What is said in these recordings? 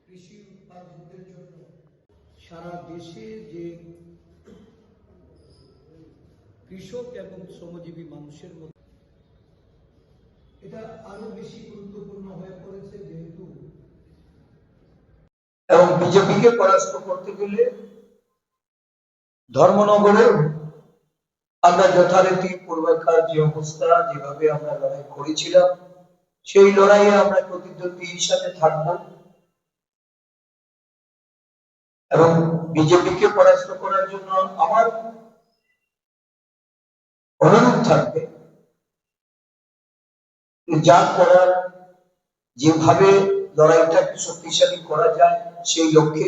কৃষি উৎপাদকদের জন্য সারা দেশে যে কৃষক এবং শ্রমজীবী মানুষের মধ্যে এটা আরো বেশি গুরুত্বপূর্ণ হয়ে পড়েছে, যেহেতু এবং বিজেপিকে পরাস্ত করতে গেলে ধর্মনগরেও আমরা যথারীতি পূর্বেকার যে অবস্থা, যেভাবে আমরা লড়াই করেছিলাম, সেই লড়াইয়ে আমরা প্রতিদ্বন্দ্বী হিসাবে থাকব এবং বিজেপিকে পরাস্ত করার জন্য আমার অনুরোধ থাকবে যা করার, যেভাবে লড়াইটাকে শক্তিশালী করা যায় সেই লক্ষ্যে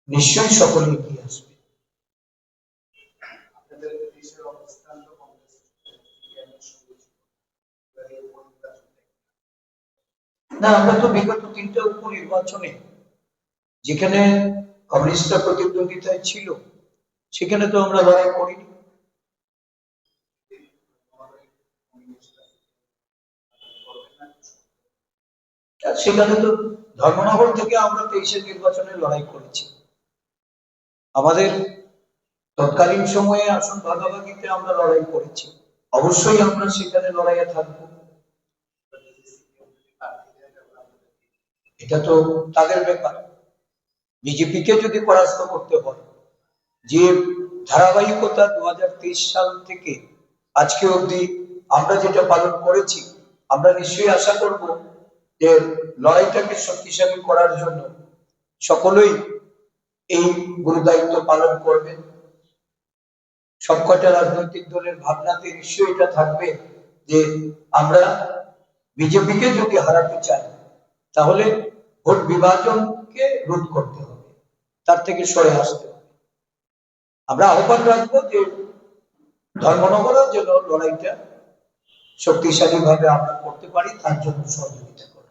নিশ্চয়ই সকলে এগিয়ে আসবে। না, আমরা তো বিগত 3টা উপনির্বাচনে যেখানে কমিউনিস্টরা প্রতিদ্বন্দ্বিতায় ছিল সেখানে তো আমরা লড়াই করিনি। সেখানে তো ধর্মনগর থেকে আমরা 23-এর নির্বাচনে লড়াই করেছি। আমাদের তৎকালীন সময়ে আসন ভাগাভাগিতে আমরা লড়াই করেছি, অবশ্যই আমরা সেখানে লড়াইয়ে থাকবো। এটা তো তাদের ব্যাপার। বিজেপিকে যদি পরাস্ত করতে হয়, যে ধারাবাহিকতা 2023 সাল থেকে আজকে অবধি আমরা যেটা পালন করেছি, আমরা নিশ্চয়ই আশা করব যে লড়াইটাকে শক্তিশালী করার জন্য সকলেই এই গুরু দায়িত্ব পালন করবেন। সবকটা রাজনৈতিক দলের ভাবনাতে নিশ্চয়ই এটা থাকবে যে আমরা বিজেপিকে যদি হারাতে চাই তাহলে ভোট বিভাজনকে রোধ করতে হবে, তার থেকে সরে আসতে হবে। আমরা আহ্বান রাখবো যে ধর্মনগরেও যেন লড়াইটা শক্তিশালী ভাবে আমরা করতে পারি, তার জন্য সহযোগিতা করা।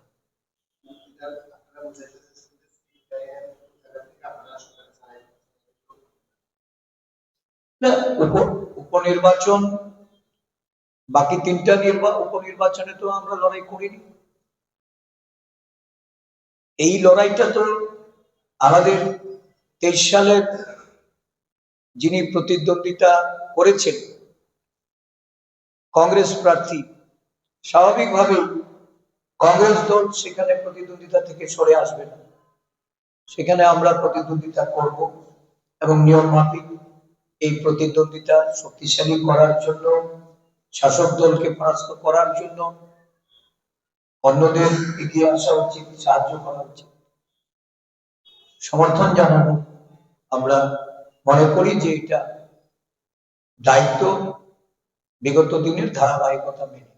উপনির্বাচন, বাকি 3টা উপনির্বাচনে তো আমরা লড়াই করিনি। এই লড়াইটা তো আমাদের 23 সালের যিনি প্রতিদ্বন্দ্বিতা করেছেন কংগ্রেস প্রার্থী, স্বাভাবিকভাবে কংগ্রেস দল সেখানে প্রতিদ্বন্দ্বিতা থেকে সরে আসবে না, সেখানে আমরা প্রতিদ্বন্দ্বিতা করব এবং নিয়ম মাফিক এই প্রতিদ্বন্দ্বিতা শক্তিশালী করার জন্য, শাসক দলকে পরাস্ত করার জন্য অন্যদের এগিয়ে আসা উচিত, সাহায্য করা উচিত, সমর্থন জানানো। আমরা মনে করি যে এটা দায়িত্ব বিগত দিনের ধারাবাহিকতা মেনে।